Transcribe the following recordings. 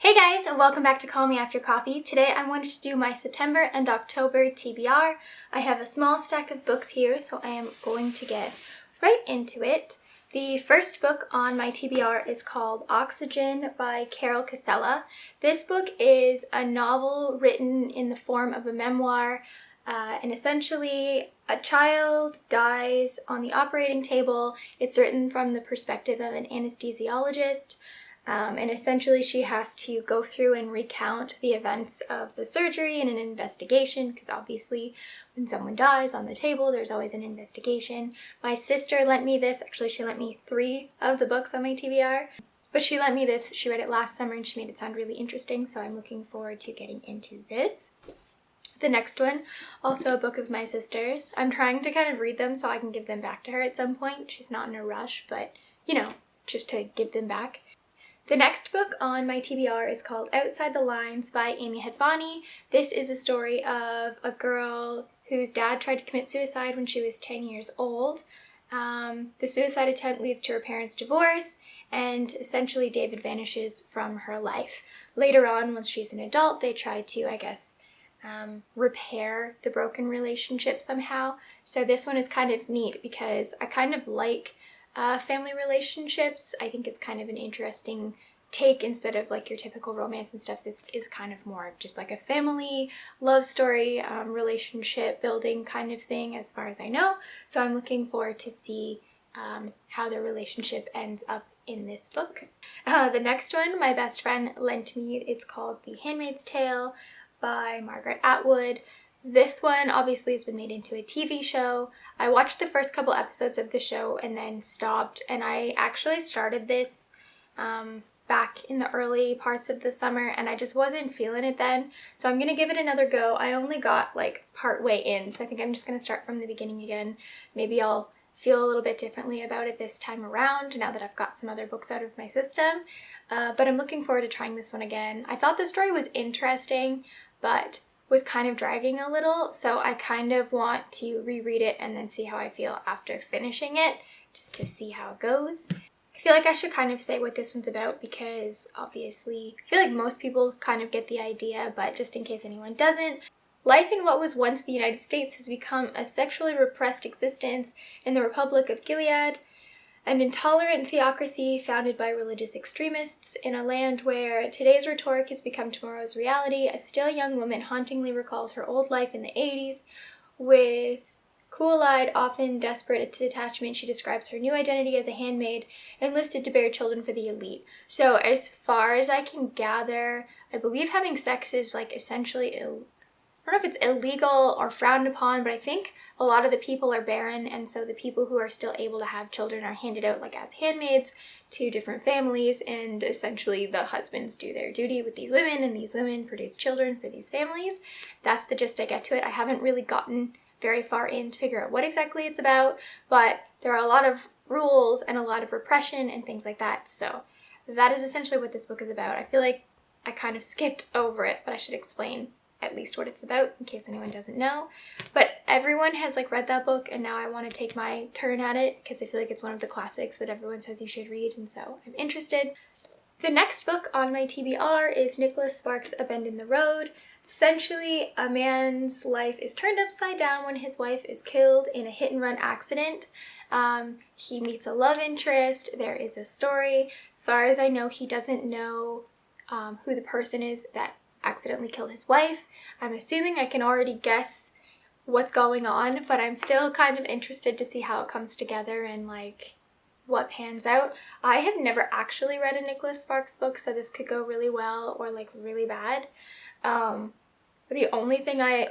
Hey guys, and welcome back to Call Me After Coffee. Today I wanted to do my September and October TBR. I have a small stack of books here, so I am going to get right into it. The first book on my TBR is called Oxygen by Carol Casella. This book is a novel written in the form of a memoir, and essentially a child dies on the operating table. It's written from the perspective of an anesthesiologist. And essentially she has to go through and recount the events of the surgery and an investigation, because obviously when someone dies on the table, there's always an investigation. My sister lent me this. Actually, she lent me 3 of the books on my TBR, but she lent me this. She read it last summer and she made it sound really interesting, so I'm looking forward to getting into this. The next one, also a book of my sister's. I'm trying to kind of read them so I can give them back to her at some point. She's not in a rush, but you know, just to give them back. The next book on my TBR is called Outside the Lines by Amy Hadvani. This is a story of a girl whose dad tried to commit suicide when she was 10 years old. The suicide attempt leads to her parents' divorce, and essentially David vanishes from her life. Later on, once she's an adult, they try to, repair the broken relationship somehow. So this one is kind of neat because I kind of like family relationships. I think it's kind of an interesting take instead of like your typical romance and stuff. This is kind of more just like a family love story, relationship building kind of thing as far as I know. So I'm looking forward to see how the relationship ends up in this book. The next one my best friend lent me. It's called The Handmaid's Tale by Margaret Atwood. This one obviously has been made into a TV show. I watched the first couple episodes of the show and then stopped, and I actually started this back in the early parts of the summer and I just wasn't feeling it then, so I'm gonna give it another go. I only got like part way in, so I think I'm just gonna start from the beginning again. Maybe I'll feel a little bit differently about it this time around now that I've got some other books out of my system, but I'm looking forward to trying this one again. I thought the story was interesting, but was kind of dragging a little, so I kind of want to reread it and then see how I feel after finishing it, just to see how it goes. I feel like I should kind of say what this one's about because obviously I feel like most people kind of get the idea, but just in case anyone doesn't, life in what was once the United States has become a sexually repressed existence in the Republic of Gilead, an intolerant theocracy founded by religious extremists in a land where today's rhetoric has become tomorrow's reality. A still young woman hauntingly recalls her old life in the 80s. With cool-eyed, often desperate detachment, she describes her new identity as a handmaid enlisted to bear children for the elite. So as far as I can gather, I believe having sex is like essentially I don't know if it's illegal or frowned upon, but I think a lot of the people are barren, and so the people who are still able to have children are handed out like as handmaids to different families, and essentially the husbands do their duty with these women, and these women produce children for these families. That's the gist I get to it. I haven't really gotten very far in to figure out what exactly it's about, but there are a lot of rules and a lot of repression and things like that, so that is essentially what this book is about. I feel like I kind of skipped over it, but I should explain at least what it's about in case anyone doesn't know. But everyone has like read that book, and now I want to take my turn at it because I feel like it's one of the classics that everyone says you should read, and so I'm interested. The next book on my TBR is Nicholas Sparks' A Bend in the Road. Essentially, a man's life is turned upside down when his wife is killed in a hit-and-run accident. He meets a love interest. There is a story. As far as I know, he doesn't know who the person is that accidentally killed his wife. I'm assuming I can already guess what's going on, but I'm still kind of interested to see how it comes together and like what pans out. I have never actually read a Nicholas Sparks book, so this could go really well or like really bad. The only thing I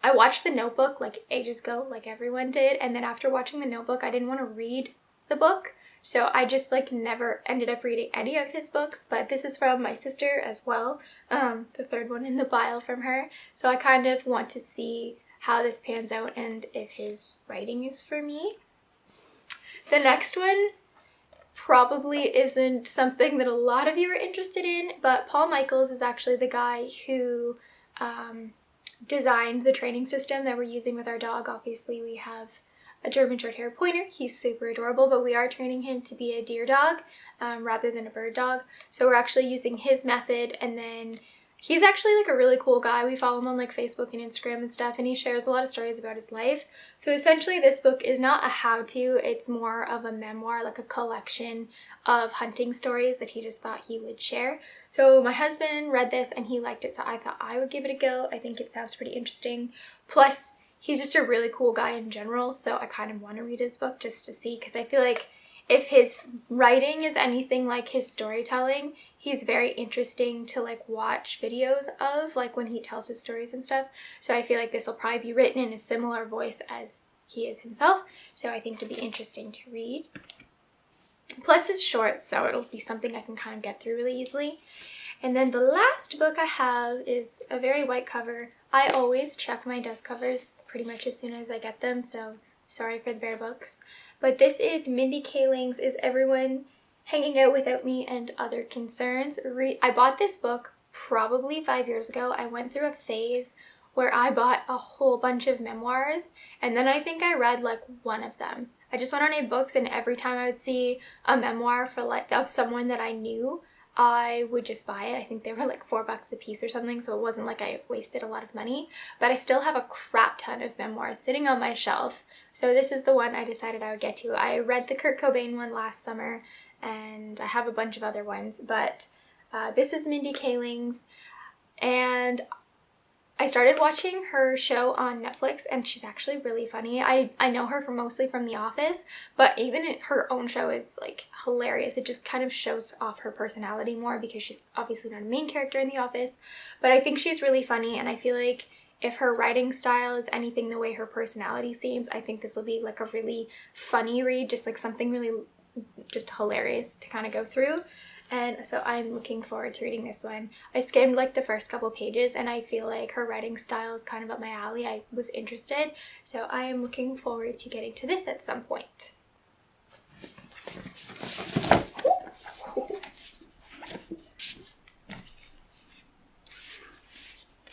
watched The Notebook like ages ago, like everyone did, and then after watching The Notebook I didn't want to read the book. So I just like never ended up reading any of his books, but this is from my sister as well, the third one in the pile from her. So I kind of want to see how this pans out and if his writing is for me. The next one probably isn't something that a lot of you are interested in, but Paul Michaels is actually the guy who designed the training system that we're using with our dog. Obviously we have a German Shorthair Pointer. He's super adorable, but we are training him to be a deer dog. rather than a bird dog. So we're actually using his method, and then he's actually like a really cool guy. We follow him on like Facebook and Instagram and stuff, and he shares a lot of stories about his life. So essentially this book is not a how-to, it's more of a memoir, like a collection of hunting stories that he just thought he would share. So my husband read this and he liked it, so I thought I would give it a go. I think it sounds pretty interesting. Plus, he's just a really cool guy in general, so I kind of want to read his book just to see, because I feel like if his writing is anything like his storytelling, he's very interesting to like watch videos of, like when he tells his stories and stuff. So I feel like this will probably be written in a similar voice as he is himself. So I think it'll be interesting to read. Plus it's short, so it'll be something I can kind of get through really easily. And then the last book I have is a very white cover. I always check my desk covers pretty much as soon as I get them, so sorry for the bare books. But this is Mindy Kaling's Is Everyone Hanging Out Without Me and Other Concerns. I bought this book probably 5 years ago. I went through a phase where I bought a whole bunch of memoirs, and then I think I read like one of them. I just went on books, and every time I would see a memoir for like of someone that I knew, I would just buy it. I think they were like $4 a piece or something, so it wasn't like I wasted a lot of money. But I still have a crap ton of memoirs sitting on my shelf. So this is the one I decided I would get to. I read the Kurt Cobain one last summer, and I have a bunch of other ones, but this is Mindy Kaling's, and I started watching her show on Netflix, and she's actually really funny. I know her mostly from The Office, but even her own show is like hilarious. It just kind of shows off her personality more because she's obviously not a main character in The Office, but I think she's really funny, and I feel like if her writing style is anything the way her personality seems, I think this will be like a really funny read, just like something really just hilarious to kind of go through. And so I'm looking forward to reading this one. I skimmed like the first couple pages, and I feel like her writing style is kind of up my alley. I was interested, so I am looking forward to getting to this at some point.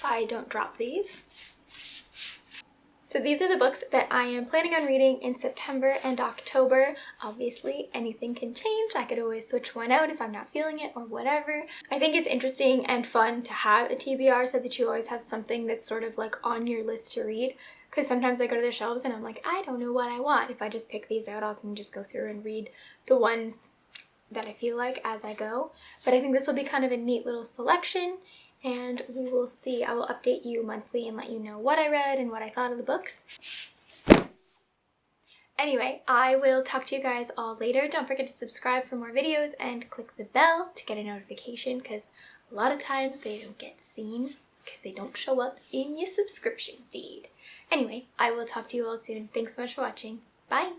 I don't drop these. So these are the books that I am planning on reading in September and October. Obviously, anything can change. I could always switch one out if I'm not feeling it or whatever. I think it's interesting and fun to have a TBR so that you always have something that's sort of like on your list to read. Because sometimes I go to the shelves and I'm like, I don't know what I want. If I just pick these out, I can just go through and read the ones that I feel like as I go. But I think this will be kind of a neat little selection, and we will see. I will update you monthly and let you know what I read and what I thought of the books. Anyway, I will talk to you guys all later. Don't forget to subscribe for more videos and click the bell to get a notification, because a lot of times they don't get seen because they don't show up in your subscription feed. Anyway, I will talk to you all soon. Thanks so much for watching. Bye!